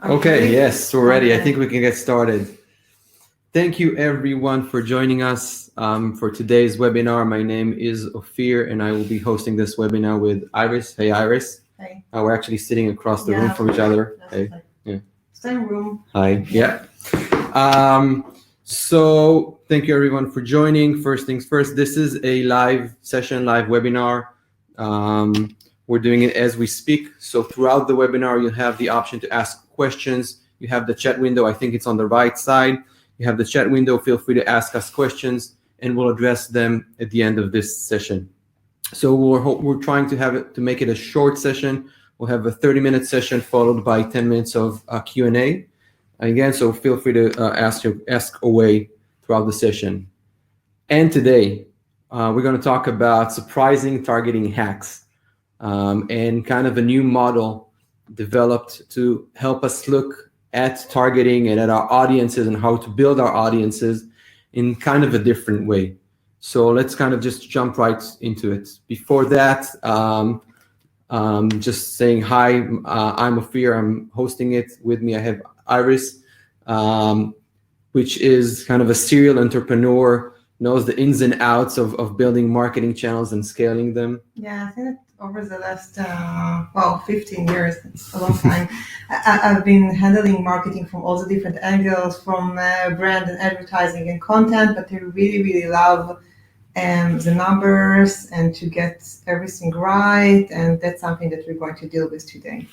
Okay, yes, we're ready. I think we can get started. Thank you everyone for joining us for today's webinar. My name is Ophir and I will be hosting this webinar with Iris. Hey Iris. Hey. We're actually sitting across the room from each other. Hey. Yeah. Same room. Hi. Yeah. So thank you everyone for joining. First things first, this is a live session, live webinar. We're doing it as we speak. So throughout the webinar, you have the option to ask questions. You have the chat window. I think it's on the right side. You have the chat window. Feel free to ask us questions and we'll address them at the end of this session. So we're trying to have it to make it a short session. We'll have a 30-minute session followed by 10 minutes of Q&A. Again, so feel free to ask away throughout the session. And today, we're going to talk about surprising targeting hacks and kind of a new model developed to help us look at targeting and at our audiences and how to build our audiences in kind of a different way. So let's kind of just jump right into it. Before that, just saying hi, I'm Ophir, I'm hosting it. With me I have Iris, which is kind of a serial entrepreneur, knows the ins and outs of building marketing channels and scaling them. Yeah, I think that over the last, 15 years, it's a long time, I've been handling marketing from all the different angles, from brand and advertising and content, but I really, really love the numbers and to get everything right, and that's something that we're going to deal with today.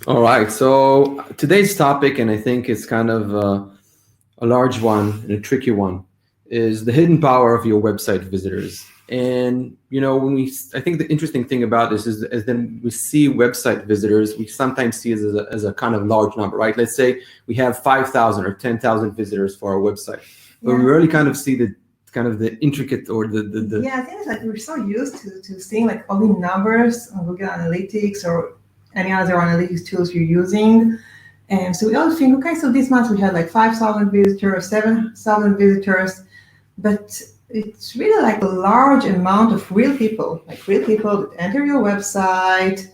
All right, so today's topic, and I think it's kind of a large one and a tricky one, is the hidden power of your website visitors. And you know, I think the interesting thing about this is then we see website visitors, we sometimes see it as a kind of large number, right? Let's say we have 5,000 or 10,000 visitors for our website, but we really kind of see the intricate or the Yeah, I think it's like we're so used to seeing like all the numbers on Google Analytics or any other analytics tools you're using. And so we all think, okay, so this month we had like 5,000 visitors, 7,000 visitors, but it's really like a large amount of real people that enter your website,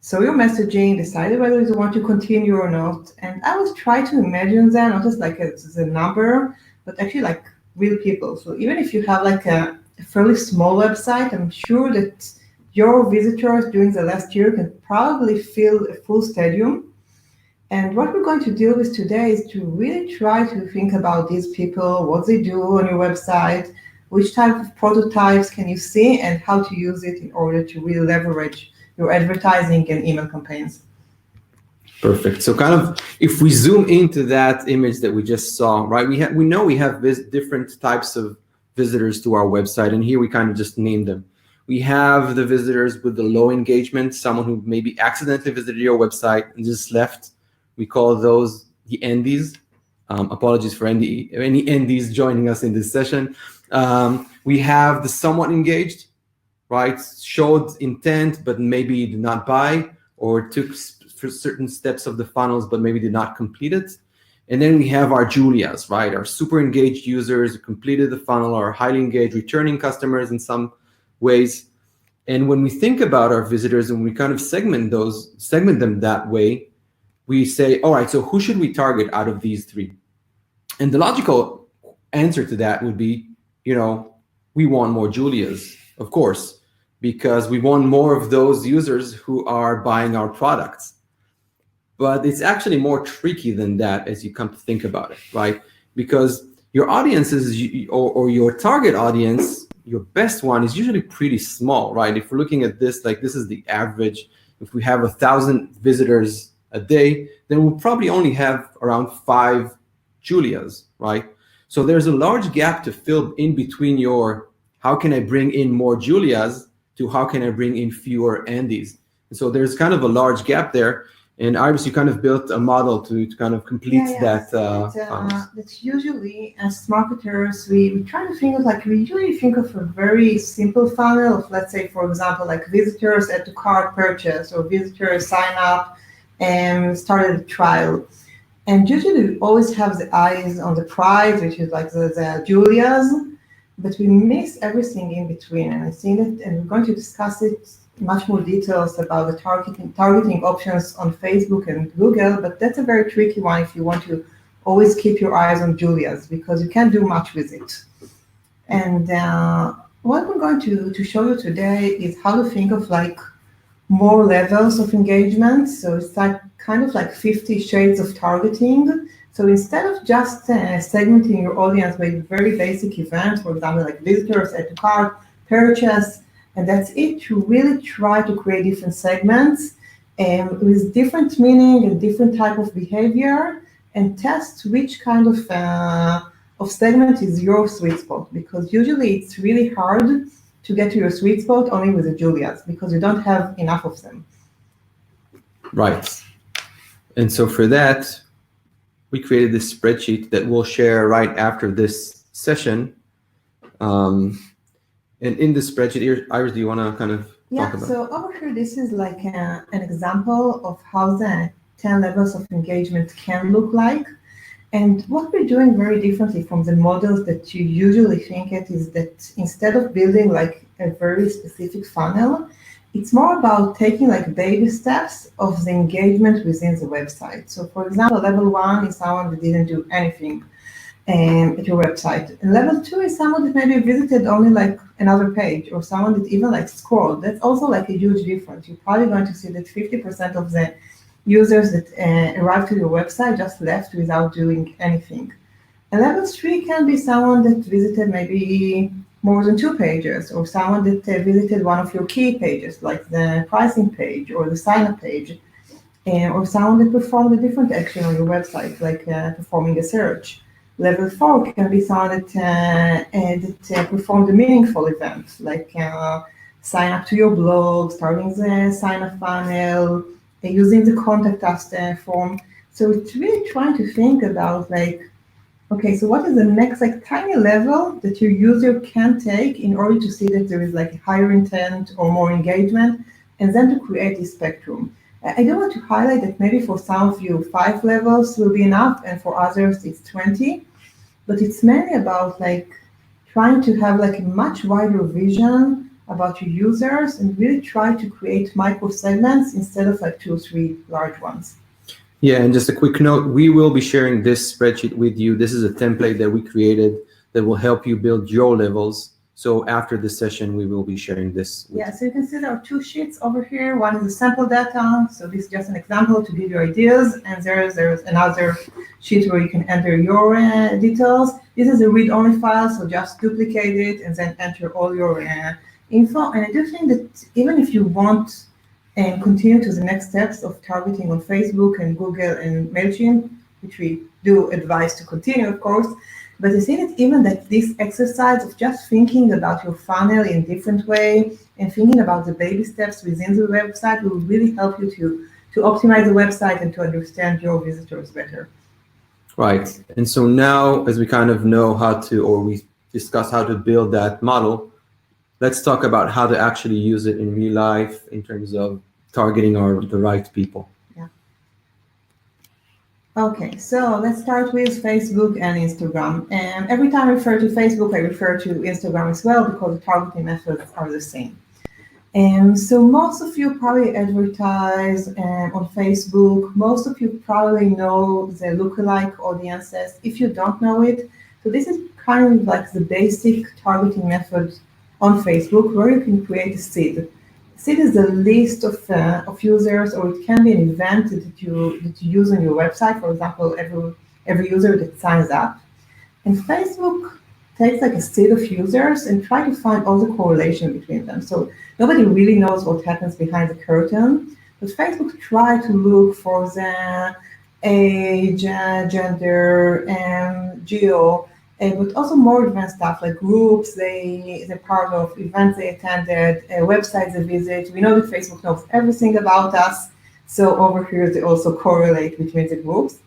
saw your messaging, decided whether they want to continue or not. And I was trying to imagine them not just like as a number, but actually like real people. So even if you have like a fairly small website, I'm sure that your visitors during the last year can probably fill a full stadium. And what we're going to deal with today is to really try to think about these people, what they do on your website, which type of prototypes can you see, and how to use it in order to really leverage your advertising and email campaigns. Perfect. So kind of if we zoom into that image that we just saw, right? We know we have different types of visitors to our website, and here we kind of just named them. We have the visitors with the low engagement, someone who maybe accidentally visited your website and just left. We call those the endies. Apologies for any endies joining us in this session. We have the somewhat engaged, right? Showed intent, but maybe did not buy, or took for certain steps of the funnels, but maybe did not complete it. And then we have our Julias, right? Our super engaged users who completed the funnel, our highly engaged returning customers in some ways. And when we think about our visitors and we kind of segment them that way, we say, all right, so who should we target out of these three? And the logical answer to that would be, you know, we want more Julias, of course, because we want more of those users who are buying our products. But it's actually more tricky than that as you come to think about it, right? Because your audience or your target audience, your best one is usually pretty small, right? If we're looking at this, like this is the average. If we have 1,000 visitors a day, then we'll probably only have around 5 Julias, right? So there's a large gap to fill in between your how can I bring in more Julias to how can I bring in fewer Andys. And so there's kind of a large gap there. And Iris, you kind of built a model to kind of complete that. That's usually, as marketers, we try to think of we usually think of a very simple funnel of, let's say, for example, like visitors add to cart purchase or visitors sign up and started a trial. And usually we always have the eyes on the prize, which is like the Julias, but we miss everything in between. And I think that, and we're going to discuss it much more details about the targeting options on Facebook and Google, but that's a very tricky one if you want to always keep your eyes on Julia's, because you can't do much with it. And what we're going to show you today is how to think of like more levels of engagement. So it's like kind of like 50 shades of targeting. So instead of just segmenting your audience with very basic events, for example, like visitors, add to cart, purchase, and that's it, to really try to create different segments with different meaning and different type of behavior, and test which kind of segment is your sweet spot, because usually it's really hard to get to your sweet spot only with the Julias, because you don't have enough of them. Right. And so for that, we created this spreadsheet that we'll share right after this session. And in this spreadsheet, Iris, do you want to kind of talk about? So over here, this is like an example of how the 10 levels of engagement can look like. And what we're doing very differently from the models that you usually think it is that instead of building like a very specific funnel, it's more about taking like baby steps of the engagement within the website. So for example, level 1 is someone that didn't do anything at your website. And level 2 is someone that maybe visited only like another page, or someone that even like scrolled. That's also like a huge difference. You're probably going to see that 50% of the users that arrived to your website just left without doing anything. And level 3 can be someone that visited maybe more than 2 pages, or someone that visited one of your key pages, like the pricing page or the sign-up page, or someone that performed a different action on your website, like performing a search. Level 4 can be someone that performed a meaningful event, like sign up to your blog, starting the sign-up funnel, using the contact us form. So it's really trying to think about like, okay, so what is the next like tiny level that your user can take in order to see that there is like a higher intent or more engagement, and then to create this spectrum. I do want to highlight that maybe for some of you 5 levels will be enough, and for others it's 20, but it's mainly about like trying to have like a much wider vision about your users and really try to create micro segments instead of like 2 or 3 large ones. Yeah, and just a quick note, we will be sharing this spreadsheet with you. This is a template that we created that will help you build your levels. So after this session, we will be sharing this with you. So you can see there are 2 sheets over here. One is the sample data. So this is just an example to give you ideas. And there's another sheet where you can enter your details. This is a read-only file, so just duplicate it and then enter all your info. And I do think that even if you want and continue to the next steps of targeting on Facebook and Google and MailChimp, which we do advise to continue, of course. But I think that even that this exercise of just thinking about your funnel in a different way and thinking about the baby steps within the website will really help you to optimize the website and to understand your visitors better. Right. And so now, as we kind of know how to, or we discuss how to build that model, let's talk about how to actually use it in real life in terms of targeting the right people. Yeah. Okay, so let's start with Facebook and Instagram. And every time I refer to Facebook, I refer to Instagram as well, because the targeting methods are the same. And so most of you probably advertise on Facebook. Most of you probably know the lookalike audiences. If you don't know it, so this is kind of like the basic targeting method on Facebook, where you can create a seed. Seed is a list of users, or it can be an event that you use on your website. For example, every user that signs up. And Facebook takes like a seed of users and try to find all the correlation between them. So nobody really knows what happens behind the curtain, but Facebook try to look for the age, gender, geo, but also more advanced stuff like groups they're part of, events they attended, websites they visit. We know that Facebook knows everything about us, so over here they also correlate between the groups.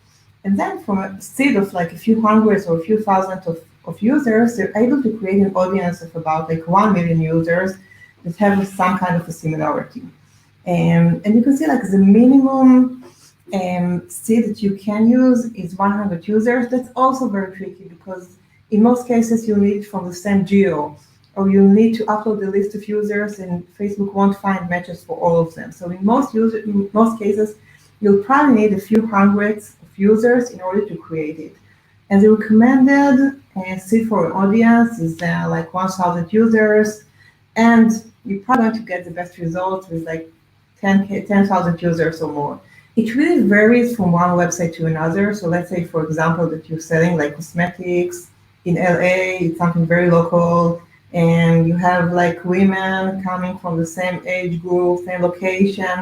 And then from a seed of like a few hundreds or a few thousand of users, they're able to create an audience of about like 1 million users that have some kind of a similarity. And you can see like the minimum seed that you can use is 100 users. That's also very tricky, because in most cases you need from the same geo or you need to upload the list of users, and Facebook won't find matches for all of them. So in most cases, you'll probably need a few hundreds of users in order to create it. And the recommended seed for an audience is like 1,000 users, and you're probably going to get the best results with like 10,000 users or more. It really varies from one website to another. So let's say, for example, that you're selling like cosmetics in LA, it's something very local, and you have like women coming from the same age group, same location.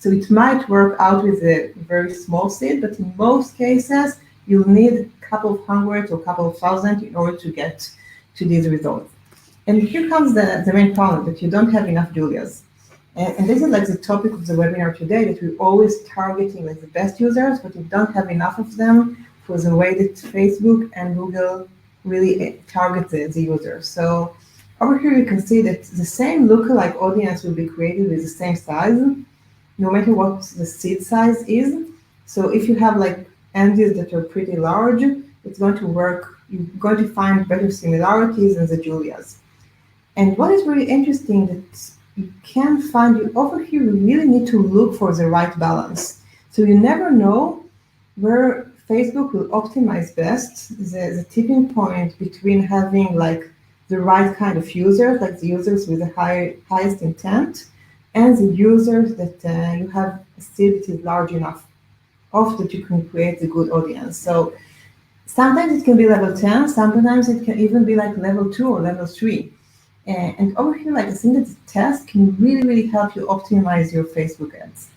So it might work out with a very small seed, but in most cases, you'll need a couple of hundred or a couple of thousand in order to get to these results. And here comes the main problem, that you don't have enough Julias. And this is like the topic of the webinar today, that we're always targeting like the best users, but we don't have enough of them for the way that Facebook and Google really target the users. So over here you can see that the same lookalike audience will be created with the same size, no matter what the seed size is. So if you have like entities that are pretty large, it's going to work. You're going to find better similarities in the Julias. And what is really interesting that you can find, you over here, you really need to look for the right balance. So you never know where Facebook will optimize best the tipping point between having like the right kind of users, like the users with the highest intent, and the users that you have a seed that is large enough of that you can create a good audience. So sometimes it can be level 10, sometimes it can even be like level 2 or level 3. And over here, like I think that the test can really, really help you optimize your Facebook ads.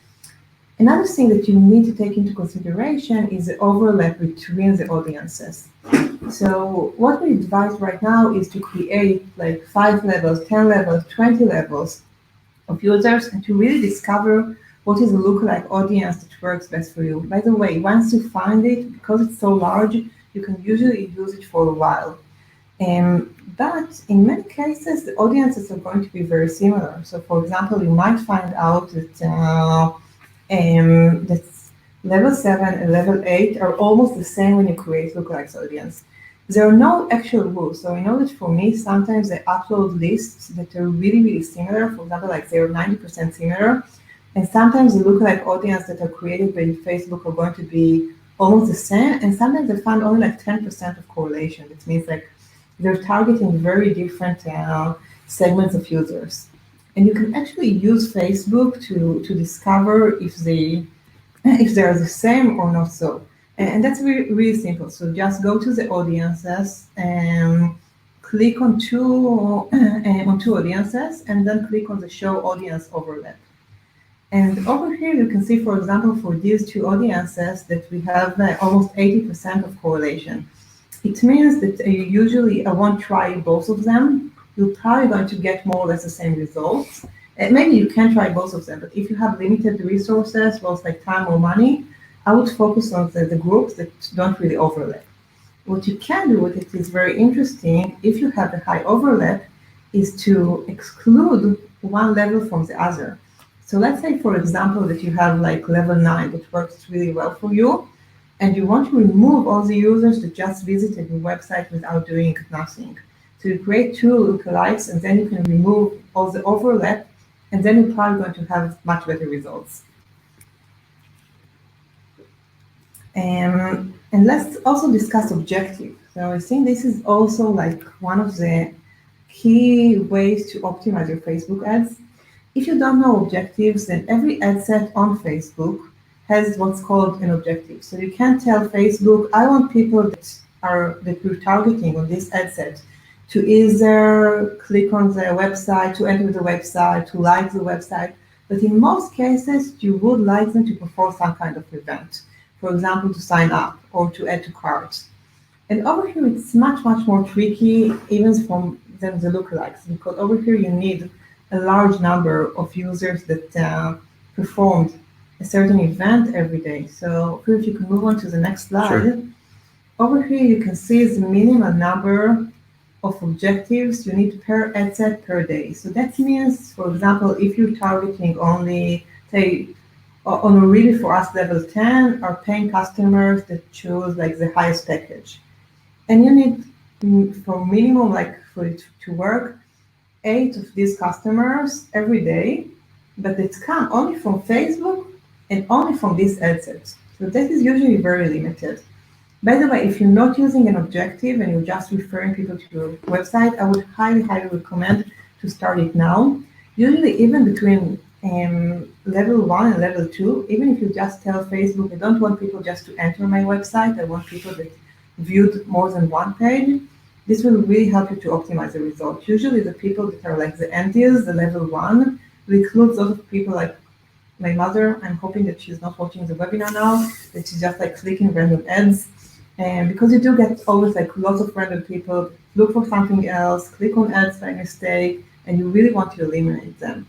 Another thing that you need to take into consideration is the overlap between the audiences. So what we advise right now is to create like 5 levels, 10 levels, 20 levels of users, and to really discover what is a lookalike audience that works best for you. By the way, once you find it, because it's so large, you can usually use it for a while. But in many cases, the audiences are going to be very similar. So for example, you might find out that that level 7 and level 8 are almost the same when you create lookalike audience. There are no actual rules. So I know that for me, sometimes I upload lists that are really, really similar. For example, like they're 90% similar. And sometimes the lookalike audience that are created by Facebook are going to be almost the same. And sometimes I find only like 10% of correlation. It means like they're targeting very different segments of users. And you can actually use Facebook to discover if they are the same or not so. And that's really, really simple. So just go to the audiences and click on two audiences, and then click on the show audience overlap. And over here, you can see, for example, for these two audiences that we have almost 80% of correlation. It means that you usually won't try both of them. You're probably going to get more or less the same results. Maybe you can try both of them, but if you have limited resources, both like time or money, I would focus on the groups that don't really overlap. What you can do, what it is very interesting, if you have a high overlap, is to exclude one level from the other. So let's say, for example, that you have like level 9 that works really well for you, and you want to remove all the users that just visited your website without doing nothing. So you create 2 lookalikes, and then you can remove all the overlap, and then you're probably going to have much better results. And let's also discuss objective. So I think this is also like one of the key ways to optimize your Facebook ads. If you don't know objectives, then every ad set on Facebook has what's called an objective. So you can tell Facebook, I want people that we're targeting on this ad set to either click on the website, to enter the website, to like the website. But in most cases, you would like them to perform some kind of event. For example, to sign up or to add to carts. And over here, it's much, much more tricky, even than the lookalikes, because over here you need a large number of users that performed a certain event every day. So if you can move on to the next slide. Sure. Over here, you can see the minimum number of objectives you need per ad set per day. So that means, for example, if you're targeting only, say, on Oribi for us level 10 are paying customers that choose like the highest package. And you need, for minimum, like for it to work, 8 of these customers every day, but it's come only from Facebook and only from these ad sets. So that is usually very limited. By the way, if you're not using an objective and you're just referring people to your website, I would highly, highly recommend to start it now. Usually, even between level 1 and level 2, even if you just tell Facebook, I don't want people just to enter my website, I want people that viewed more than one page, this will really help you to optimize the results. Usually the people that are like the endies, the level 1, will include lots of people like my mother. I'm hoping that she's not watching the webinar now, that she's just like clicking random ads. And because you do get always like lots of random people look for something else, click on ads by mistake, and you really want to eliminate them.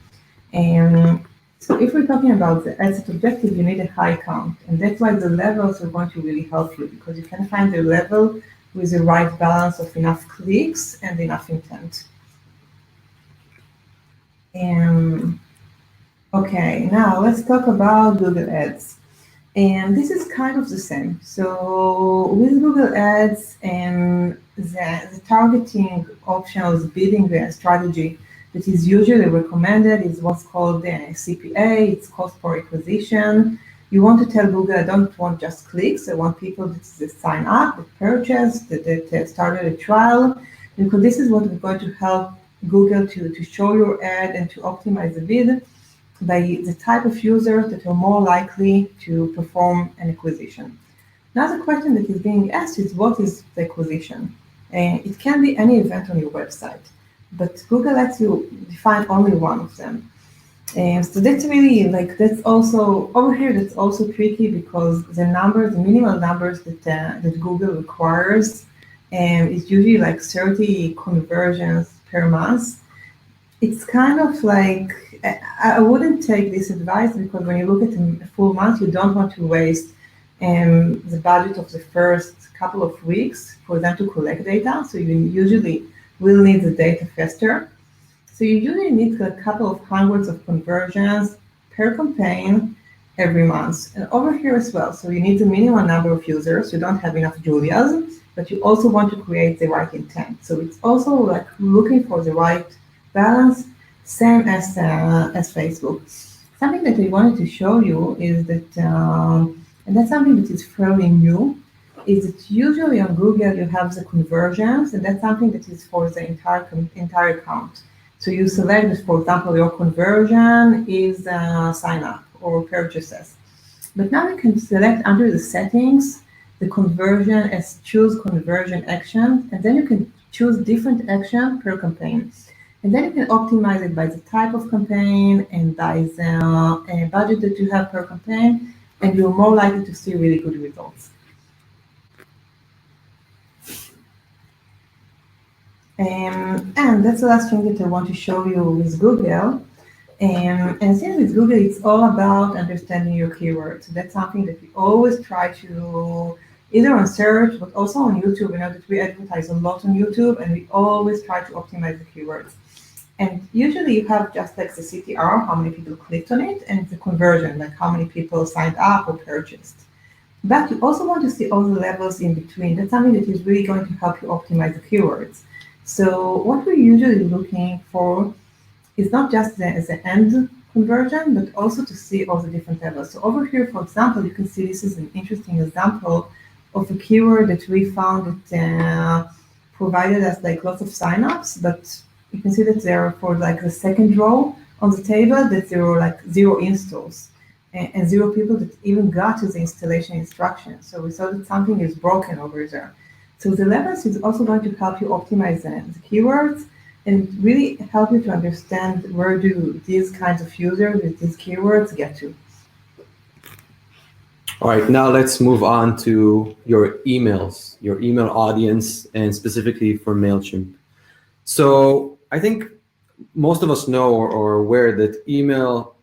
And so if we're talking about the ad set objective, you need a high count. And that's why the levels are going to really help you, because you can find the level with the right balance of enough clicks and enough intent. Okay, now let's talk about Google Ads. And this is kind of the same. So with Google Ads and the targeting option or the bidding strategy that is usually recommended is what's called CPA, it's cost per acquisition. You want to tell Google, I don't want just clicks, I want people that sign up, that purchase, that started a trial, because this is what is going to help Google to show your ad and to optimize the bid by the type of users that are more likely to perform an acquisition. Now the question that is being asked is, what is the acquisition? It can be any event on your website, but Google lets you define only one of them. So that's really like, that's also, over here, that's also tricky because the numbers, the minimal numbers that Google requires is usually like 30 conversions per month. It's kind of like, I wouldn't take this advice because when you look at a full month, you don't want to waste the budget of the first couple of weeks for them to collect data. So you usually will need the data faster. So you usually need a couple of hundreds of conversions per campaign every month. And over here as well, so you need the minimum number of users. You don't have enough Julias, but you also want to create the right intent. So it's also like looking for the right balance, same as Facebook. Something that I wanted to show you is that, and that's something that is fairly new, is that usually on Google you have the conversions, and that's something that is for the entire account. So you select that, for example, your conversion is sign up or purchases. But now you can select under the settings the conversion as choose conversion action, and then you can choose different action per campaign. And then you can optimize it by the type of campaign and by the budget that you have per campaign, and you're more likely to see really good results. And that's the last thing that I want to show you with Google. And since with Google, it's all about understanding your keywords. So that's something that we always try to, either on search, but also on YouTube. You know that we advertise a lot on YouTube, and we always try to optimize the keywords. And usually you have just like the CTR, how many people clicked on it, and the conversion, like how many people signed up or purchased. But you also want to see all the levels in between. That's something that is really going to help you optimize the keywords. So what we're usually looking for is not just the end conversion, but also to see all the different levels. So over here, for example, you can see this is an interesting example of a keyword that we found that provided us like lots of signups, but you can see that there are, for like the second row on the table, that there were like 0 installs and 0 people that even got to the installation instructions. So we saw that something is broken over there. So the levels is also going to help you optimize the keywords and really help you to understand where do these kinds of users with these keywords get to. All right, now let's move on to your emails, your email audience, and specifically for MailChimp. So I think most of us know or are aware that email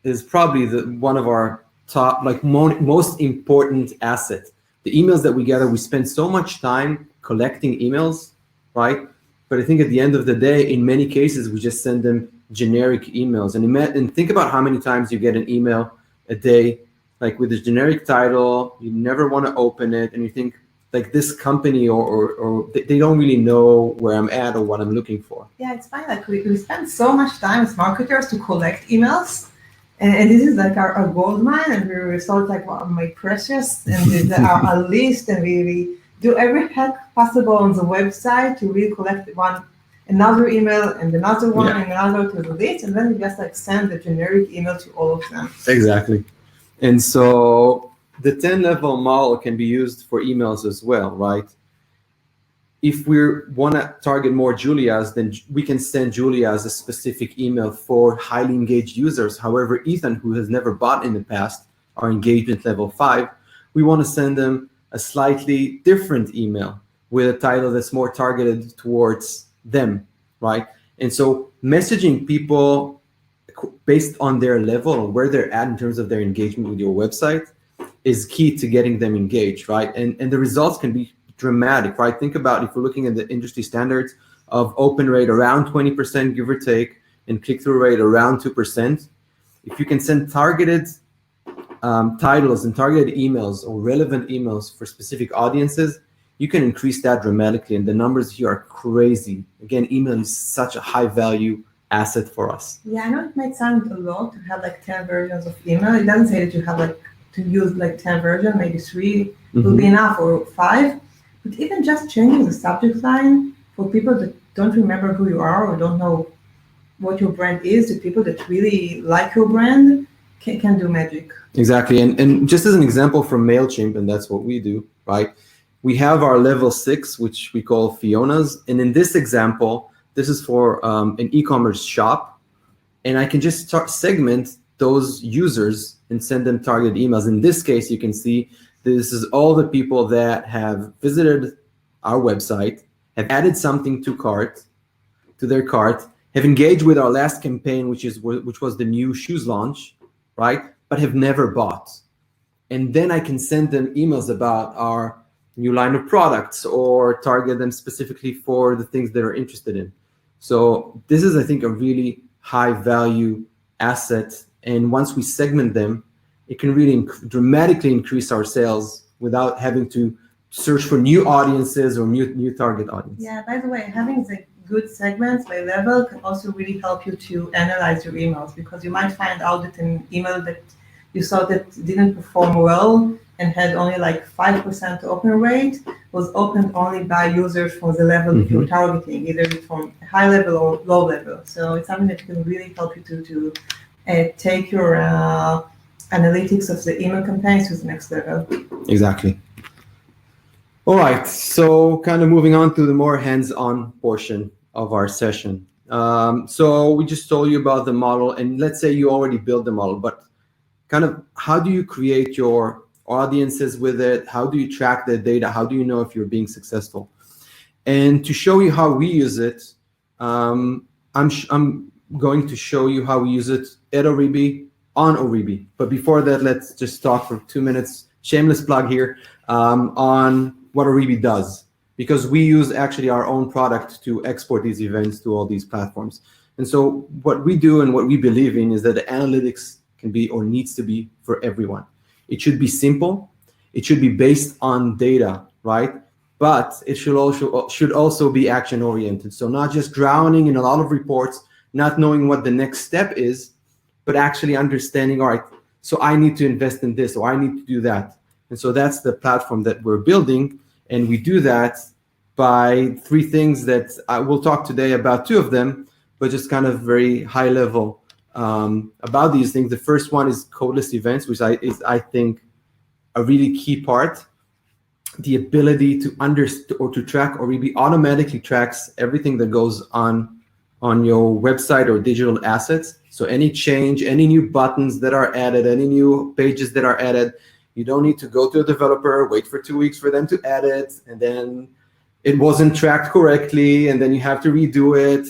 is probably one of our top, like most important assets. The emails that we gather, we spend so much time collecting emails, right? But I think at the end of the day, in many cases, we just send them generic emails. And think about how many times you get an email a day, like with a generic title, you never want to open it, and you think, like this company or they don't really know where I'm at or what I'm looking for. Yeah, it's fine. Like we spend so much time as marketers to collect emails. And this is like our gold mine, and we sort like, wow, my precious, and this is our list, and we do every hack possible on the website to really collect another email and another one and another to the list, and then we just like send the generic email to all of them. Exactly. And so the 10-level model can be used for emails as well, right? If we want to target more Julias, then we can send Julias a specific email for highly engaged users. However, Ethan, who has never bought in the past, our engagement level 5, we want to send them a slightly different email with a title that's more targeted towards them, right? And so messaging people based on their level or where they're at in terms of their engagement with your website is key to getting them engaged, right? And the results can be dramatic, right? Think about if we're looking at the industry standards of open rate around 20%, give or take, and click-through rate around 2%. If you can send targeted titles and targeted emails or relevant emails for specific audiences, you can increase that dramatically. And the numbers here are crazy. Again, email is such a high-value asset for us. Yeah, I know it might sound a lot to have like 10 versions of email. It doesn't say that you have like to use like 10 versions, maybe 3 will be enough, or 5. But even just changing the subject line for people that don't remember who you are or don't know what your brand is, to people that really like your brand, can do magic. Exactly. And just as an example from MailChimp, and that's what we do, right? We have our level 6, which we call Fiona's. And in this example, this is for an e-commerce shop. And I can just start segment those users and send them targeted emails. In this case, you can see this is all the people that have visited our website, have added something to their cart, have engaged with our last campaign, which was the new shoes launch, right? But have never bought. And then I can send them emails about our new line of products or target them specifically for the things they're interested in. So this is, I think, a really high value asset. And once we segment them, it can really dramatically increase our sales without having to search for new audiences or new target audiences. Yeah, by the way, having the good segments by level can also really help you to analyze your emails, because you might find out that an email that you saw that didn't perform well and had only like 5% open rate was opened only by users from the level that you're targeting, either from high level or low level. So it's something that can really help you to take your analytics of the email campaigns to the next level. Exactly. All right, so kind of moving on to the more hands-on portion of our session. So we just told you about the model, and let's say you already built the model, but kind of how do you create your audiences with it? How do you track the data? How do you know if you're being successful? And to show you how we use it, I'm going to show you how we use it at Oribi, on Oribi. But before that, let's just talk for 2 minutes, shameless plug here, on what Oribi does, because we use actually our own product to export these events to all these platforms. And so what we do and what we believe in is that the analytics can be or needs to be for everyone. It should be simple. It should be based on data, right? But it should also be action oriented. So not just drowning in a lot of reports, not knowing what the next step is, but actually understanding, all right, so I need to invest in this or I need to do that. And so that's the platform that we're building. And we do that by 3 things that I will talk today about 2 of them, but just kind of very high level about these things. The first one is codeless events, which is, I think, a really key part. The ability to understand or to track, or Oribi automatically tracks everything that goes on your website or digital assets. So any change, any new buttons that are added, any new pages that are added, you don't need to go to a developer, wait for 2 weeks for them to add it, and then it wasn't tracked correctly, and then you have to redo it.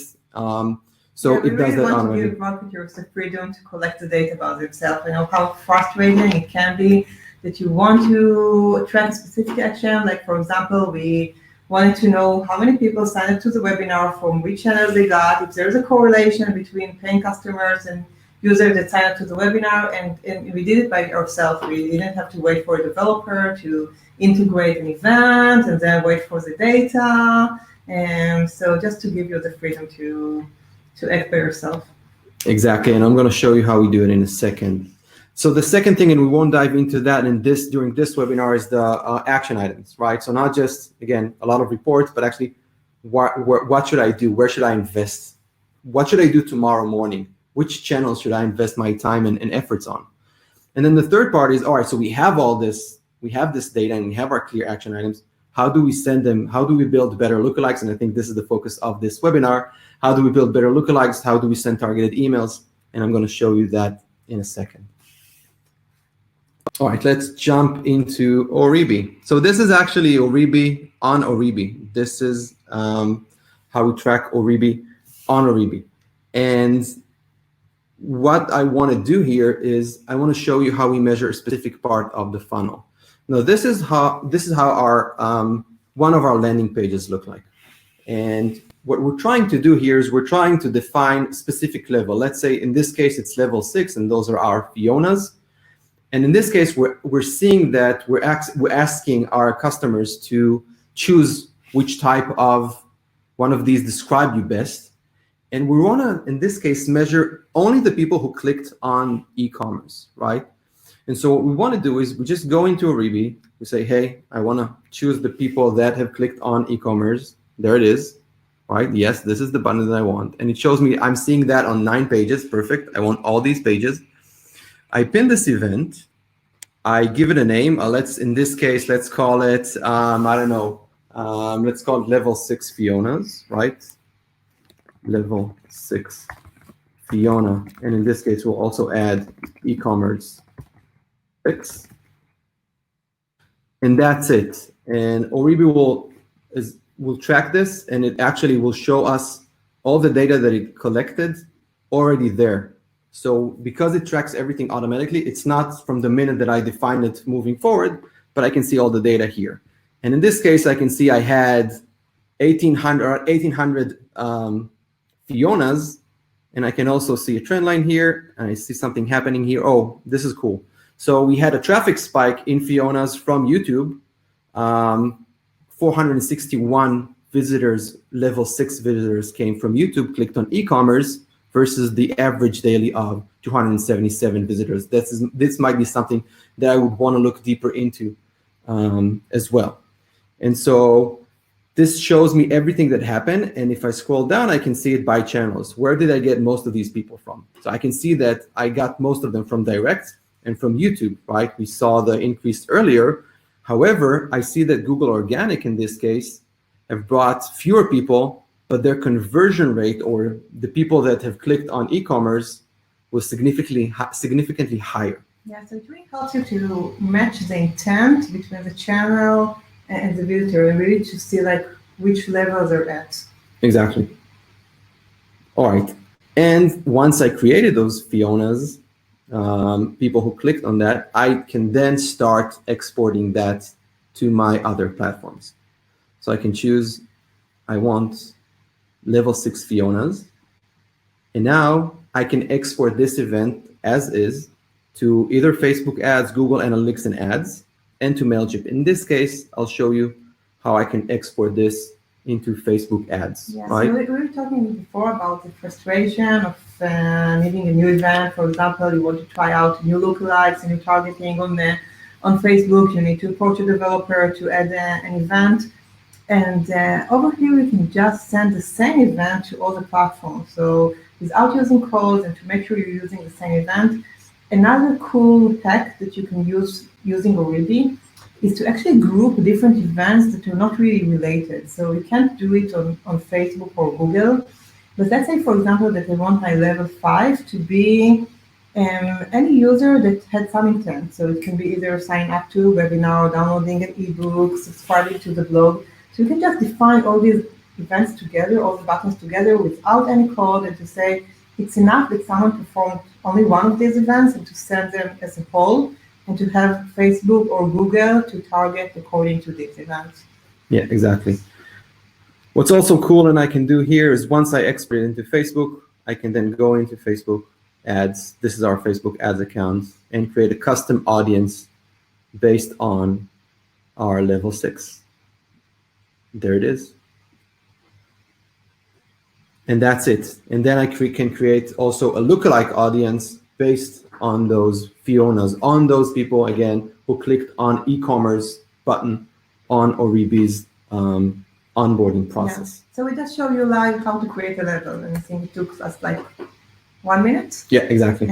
So it does that automatically. We really want to give marketers the freedom to collect the data about themselves. I know how frustrating it can be that you want to track a specific action. Like, for example, we wanted to know how many people signed up to the webinar, from which channel they got, if there's a correlation between paying customers and users that sign up to the webinar, and we did it by ourselves. We didn't have to wait for a developer to integrate an event and then wait for the data. And so just to give you the freedom to act by yourself. Exactly, and I'm going to show you how we do it in a second. So the second thing, and we won't dive into that during this webinar, is the action items, right? So not just, again, a lot of reports, but actually what should I do? Where should I invest? What should I do tomorrow morning? Which channels should I invest my time and efforts on? And then the third part is, all right, so we have all this, we have this data and we have our clear action items. How do we send them? How do we build better lookalikes? And I think this is the focus of this webinar. How do we build better lookalikes? How do we send targeted emails? And I'm going to show you that in a second. All right, let's jump into Oribi. So this is actually Oribi on Oribi. This is how we track Oribi on Oribi. And what I want to do here is I want to show you how we measure a specific part of the funnel. Now, this is how our one of our landing pages look like. And what we're trying to do here is we're trying to define specific level. Let's say in this case it's level 6, and those are our Fionas. And in this case, we're seeing that we're asking our customers to choose which type of one of these describe you best. And we want to, in this case, measure only the people who clicked on e-commerce, right? And so what we want to do is we just go into Oribi. We say, hey, I want to choose the people that have clicked on e-commerce. There it is, right? Yes, this is the button that I want. And it shows me I'm seeing that on 9 pages. Perfect. I want all these pages. I pin this event. I give it a name. In this case, let's call it, I don't know, let's call it level 6 Fionas, right? Level 6 Fiona. And in this case, we'll also add e-commerce 6. And that's it. And Oribi will track this, and it actually will show us all the data that it collected already there. So because it tracks everything automatically, it's not from the minute that I define it moving forward, but I can see all the data here. And in this case, I can see I had 1,800 Fionas, and I can also see a trend line here, and I see something happening here. Oh, this is cool. So we had a traffic spike in Fionas from YouTube, 461 visitors, level 6 visitors came from YouTube, clicked on e-commerce, versus the average daily of 277 visitors. This might be something that I would want to look deeper into as well. And so this shows me everything that happened. And if I scroll down, I can see it by channels. Where did I get most of these people from? So I can see that I got most of them from direct and from YouTube, right? We saw the increase earlier. However, I see that Google Organic in this case have brought fewer people, but their conversion rate, or the people that have clicked on e-commerce, was significantly higher. Yeah, so it really helps you to match the intent between the channel and the visitor, and really to see like which level they're at. Exactly. All right. And once I created those Fionas, people who clicked on that, I can then start exporting that to my other platforms. So I can choose, I want level 6 Fionas. And now I can export this event as is to either Facebook ads, Google Analytics and ads, and to MailChimp. In this case, I'll show you how I can export this into Facebook ads. Yeah, right? So we were talking before about the frustration of needing a new event. For example, you want to try out new lookalikes and new targeting on Facebook. You need to approach a developer to add an event. And over here, we can just send the same event to all the platforms. So without using codes and to make sure you're using the same event. Another cool hack that you can use using Oribi is to actually group different events that are not really related. So you can't do it on Facebook or Google. But let's say, for example, that I want my level 5 to be any user that had some intent. So it can be either sign up to a webinar, downloading an ebook, subscribing to the blog. So you can just define all these events together, all the buttons together without any code, and to say it's enough that someone performed only one of these events and to send them as a whole, and to have Facebook or Google to target according to these events. Yeah, exactly. What's also cool and I can do here is once I export it into Facebook, I can then go into Facebook ads. This is our Facebook ads account, and create a custom audience based on our level 6. There it is. And that's it. And then I can create also a lookalike audience based on those Fionas, on those people, again, who clicked on e-commerce button on Oribi's onboarding process. Yeah. So we just show you live how to create a level, and I think it took us like 1 minute. Yeah, exactly.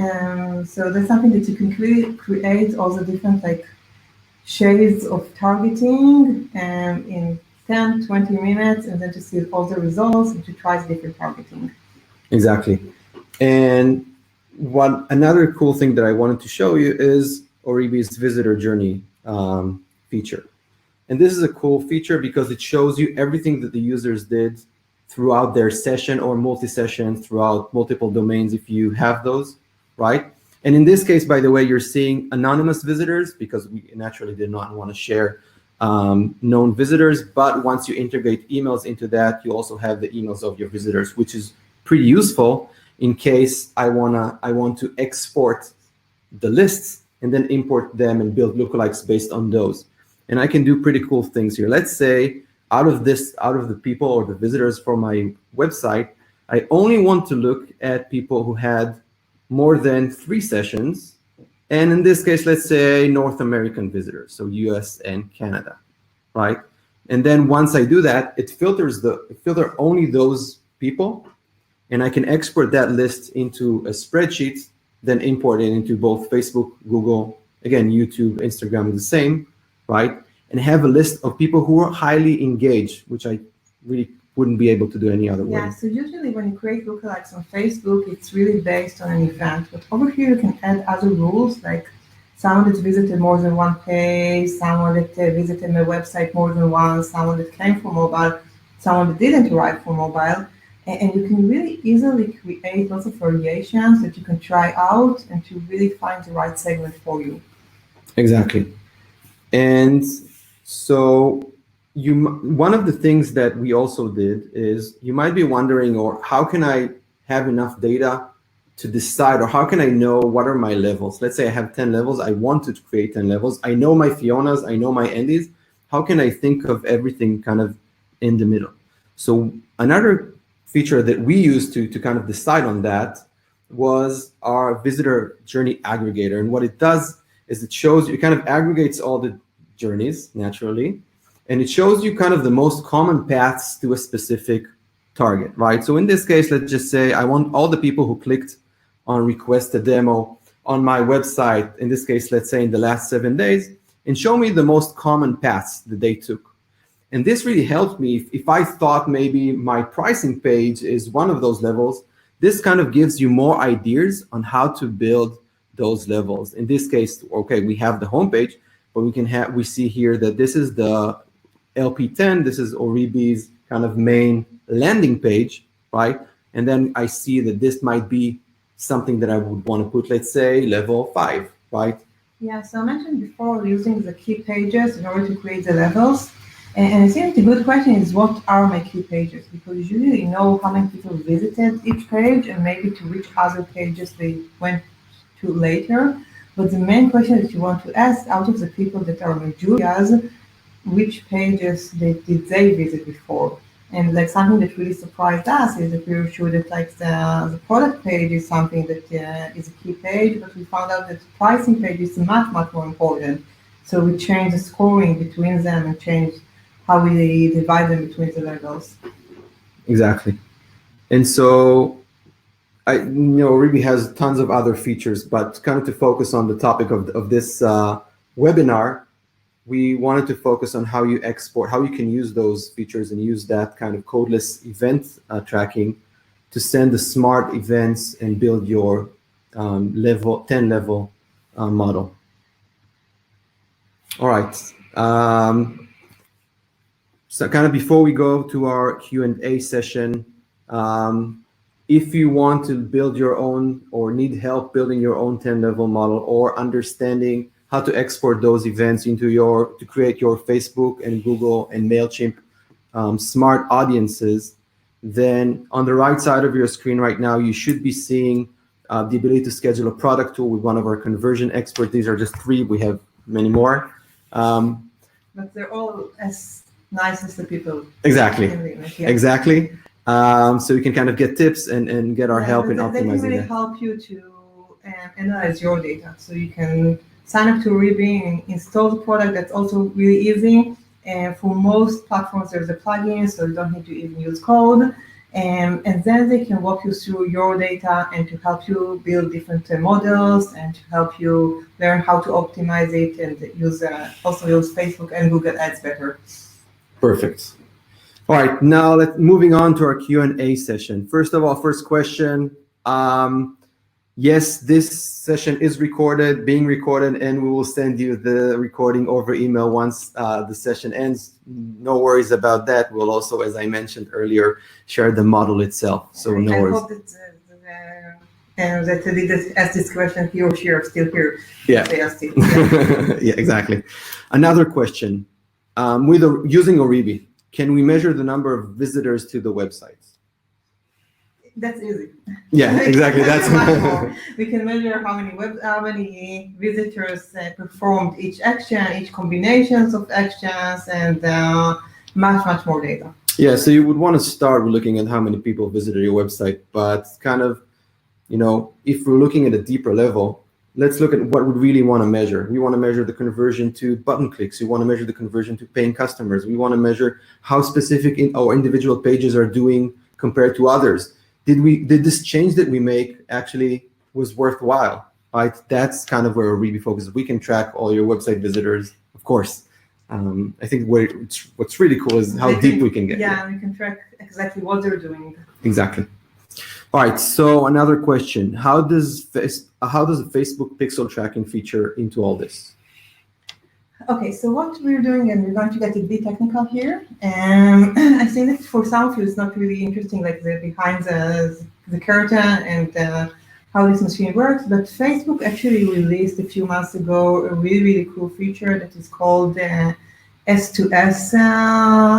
So that's something that you can create all the different like shades of targeting in 10, 20 minutes, and then to see all the results and to try different targeting. Exactly. And another cool thing that I wanted to show you is Oribi's visitor journey feature. And this is a cool feature because it shows you everything that the users did throughout their session or multi-session throughout multiple domains if you have those, right? And in this case, by the way, you're seeing anonymous visitors because we naturally did not want to share known visitors. But once you integrate emails into that, you also have the emails of your visitors, which is pretty useful in case I want to export the lists and then import them and build lookalikes based on those. And I can do pretty cool things here. Let's say out of the people or the visitors for my website, I only want to look at people who had more than 3 sessions. And in this case, let's say North American visitors, so US and Canada, right? And then once I do that, it filters only those people, and I can export that list into a spreadsheet, then import it into both Facebook, Google, again, YouTube, Instagram, the same, right? And have a list of people who are highly engaged, which I really wouldn't be able to do any other way. Yeah, so usually when you create lookalikes on Facebook, it's really based on an event. But over here, you can add other rules, like someone that visited more than one page, someone that visited my website more than once, someone that came from mobile, someone that didn't arrive from mobile. And you can really easily create lots of variations that you can try out and to really find the right segment for you. Exactly. And so one of the things that we also did is you might be wondering, or how can I have enough data to decide, or how can I know what are my levels? Let's say I have 10 levels. I want to create 10 levels. I know my Fionas. I know my Andes. How can I think of everything kind of in the middle? So another feature that we used to kind of decide on that was our visitor journey aggregator. And what it does is it kind of aggregates all the journeys naturally, and it shows you kind of the most common paths to a specific target, right? So in this case, let's just say I want all the people who clicked on request a demo on my website, in this case, let's say in the last 7 days, and show me the most common paths that they took. And this really helped me. If I thought maybe my pricing page is one of those levels, this kind of gives you more ideas on how to build those levels. In this case, okay, we have the homepage, but we see here that this is the LP10, this is Oribi's kind of main landing page, right? And then I see that this might be something that I would want to put, let's say, level 5, right? Yeah, so I mentioned before using the key pages in order to create the levels. And I think the good question is, what are my key pages? Because you usually know how many people visited each page and maybe to which other pages they went to later. But the main question that you want to ask out of the people that are majorities, which pages did they visit before? And like something that really surprised us is that we were sure that like the product page is something that is a key page, but we found out that the pricing page is much more important. So we changed the scoring between them and changed how we divide them between the levels. Exactly. And so Oribi has tons of other features, but kind of to focus on the topic of this webinar, we wanted to focus on how you export, how you can use those features and use that kind of codeless event tracking to send the smart events and build your 10 level model. All right. So kind of before we go to our Q&A session, if you want to build your own or need help building your own 10 level model or understanding how to export those events to create your Facebook and Google and MailChimp smart audiences, then on the right side of your screen right now, you should be seeing the ability to schedule a product tool with one of our conversion experts. These are just 3. We have many more. But they're all as nice as the people. Exactly. In the image, yeah. Exactly. So we can kind of get tips and get our help in optimizing They can really that. help you to analyze your data. So you can sign up to Oribi and install the product. That's also really easy. And for most platforms, there's a plugin, so you don't need to even use code. And then they can walk you through your data and to help you build different models and to help you learn how to optimize it and also use Facebook and Google Ads better. Perfect. All right, now moving on to our Q&A session. First of all, first question. Yes, this session is being recorded, and we will send you the recording over email once the session ends. No worries about that. We'll also, as I mentioned earlier, share the model itself. So no worries. I hope that they just ask this question, he or she are still here. Yeah. They are still Yeah, exactly. Another question. Using Oribi, can we measure the number of visitors to the websites? That's easy. Yeah, exactly. That's much more. We can measure how many visitors performed each action, each combinations of actions, and much more data. Yeah, so you would want to start with looking at how many people visited your website, but kind of, if we're looking at a deeper level, let's look at what we really want to measure. We want to measure the conversion to button clicks. We want to measure the conversion to paying customers. We want to measure how specific our individual pages are doing compared to others. Did this change that we make actually was worthwhile, right? That's kind of where Oribi focuses. We can track all your website visitors, of course. I think what's really cool is how deep we can get. Yeah, we can track exactly what they're doing. Exactly. All right. So another question: How does the Facebook pixel tracking feature into all this? Okay, so what we're doing, and we're going to get a bit technical here, and I think that for some of you it's not really interesting, like the behind the curtain and how this machine works, but Facebook actually released a few months ago a really cool feature that is called S2S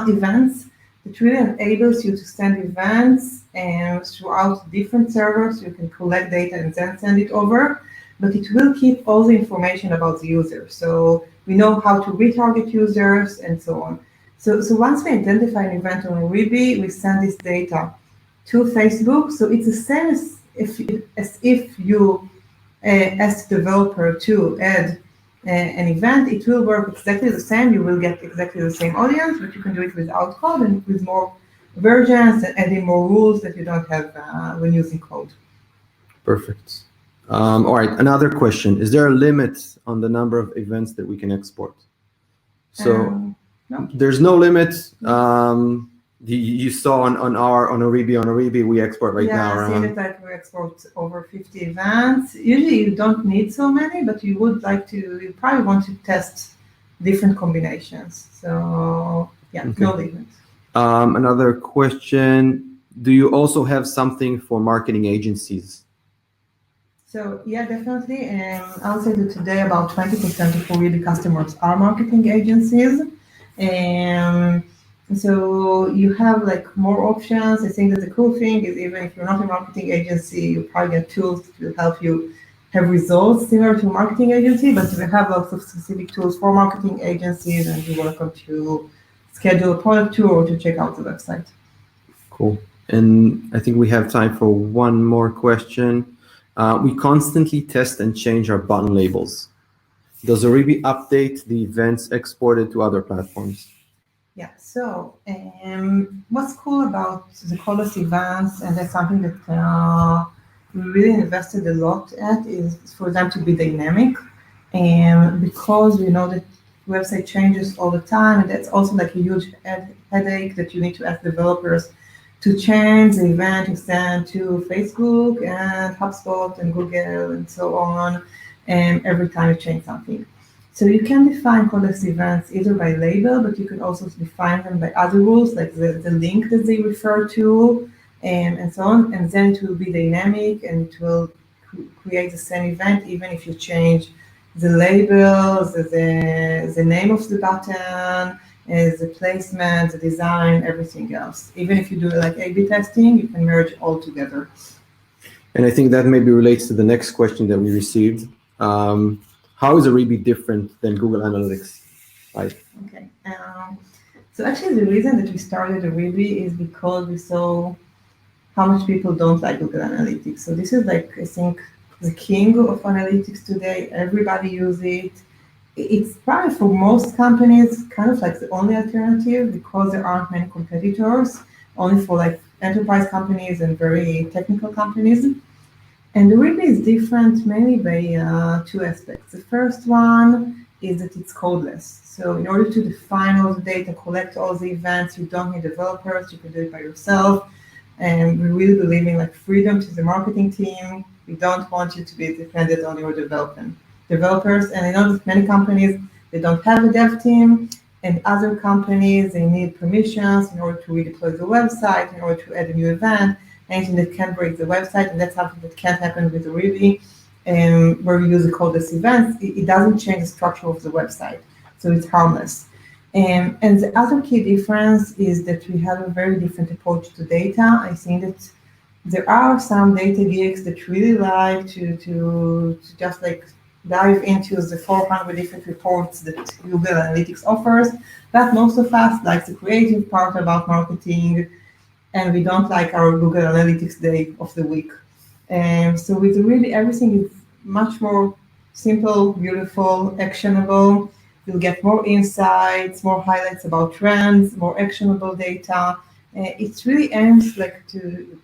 events. It really enables you to send events throughout different servers. You can collect data and then send it over, but it will keep all the information about the user. So we know how to retarget users and so on. So once we identify an event on Oribi, we send this data to Facebook. So it's the same as if you ask the developer to add an event. It will work exactly the same. You will get exactly the same audience, but you can do it without code and with more versions and adding more rules that you don't have when using code. Perfect. All right, another question. Is there a limit on the number of events that we can export? So no. There's no limit. You saw on Oribi, we export right now around. Yeah, I see that we export over 50 events. Usually you don't need so many, but you probably want to test different combinations. So yeah, okay. No limit. Another question. Do you also have something for marketing agencies? So yeah, definitely. I'll say that today about 20% of Oribi customers are marketing agencies. So you have more options. I think that the cool thing is even if you're not a marketing agency, you probably get tools that will help you have results similar to a marketing agency, but we have lots of specific tools for marketing agencies, and you're welcome to schedule a product tour or to check out the website. Cool. And I think we have time for one more question. We constantly test and change our button labels. Does Oribi update the events exported to other platforms? Yeah, so what's cool about the Colos events, and that's something that we really invested a lot at, is for them to be dynamic. And because we know that website changes all the time, and that's also a huge headache that you need to ask developers to change the event you send to Facebook and HubSpot and Google and so on, and every time you change something. So you can define Colos events either by label, but you can also define them by other rules, like the link that they refer to, and so on. And then it will be dynamic, and it will create the same event, even if you change the labels, the name of the button, the placement, the design, everything else. Even if you do A/B testing, you can merge all together. And I think that maybe relates to the next question that we received. How is Oribi different than Google Analytics? Right. Okay. So actually, the reason that we started Oribi is because we saw how much people don't like Google Analytics. So this is like, I think, the king of analytics today. Everybody uses it. It's probably for most companies kind of like the only alternative because there aren't many competitors, only for like enterprise companies and very technical companies. And the Oribi is different mainly by two aspects. The first one is that it's codeless. So in order to define all the data, collect all the events, you don't need developers, you can do it by yourself. And we really believe in like freedom to the marketing team. We don't want you to be dependent on your developers. And I know that many companies, they don't have a dev team, and other companies, they need permissions in order to redeploy the website, in order to add a new event, anything that can break the website, and that's something that can't happen with Oribi, where we use the codeless events. It doesn't change the structure of the website, so it's harmless. And the other key difference is that we have a very different approach to data. I think that there are some data geeks that really like to just like dive into the 400 different reports that Google Analytics offers, but most of us like the creative part about marketing, and we don't like our Google Analytics day of the week. So with really everything is much more simple, beautiful, actionable. You'll get more insights, more highlights about trends, more actionable data. It really aims like to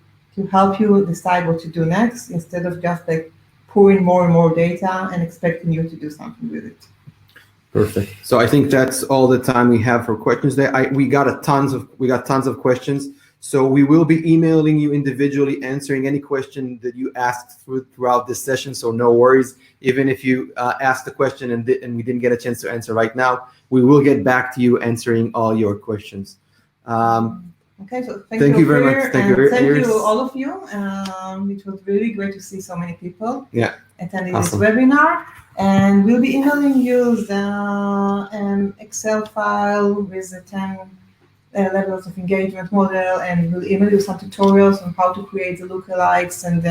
help you decide what to do next instead of just like pouring more and more data and expecting you to do something with it. Perfect. So I think that's all the time we have for questions there. We got tons of questions. So we will be emailing you individually, answering any question that you asked throughout this session. So no worries. Even if you asked the question and we didn't get a chance to answer right now, we will get back to you answering all your questions. Okay, so thank you very much. Thank you all of you. It was really great to see so many people attending this webinar. And we'll be emailing you the Excel file with the 10 levels of engagement model, and we'll email you some tutorials on how to create the lookalikes and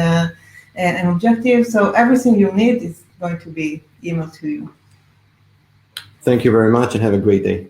an objective. So everything you need is going to be emailed to you. Thank you very much and have a great day.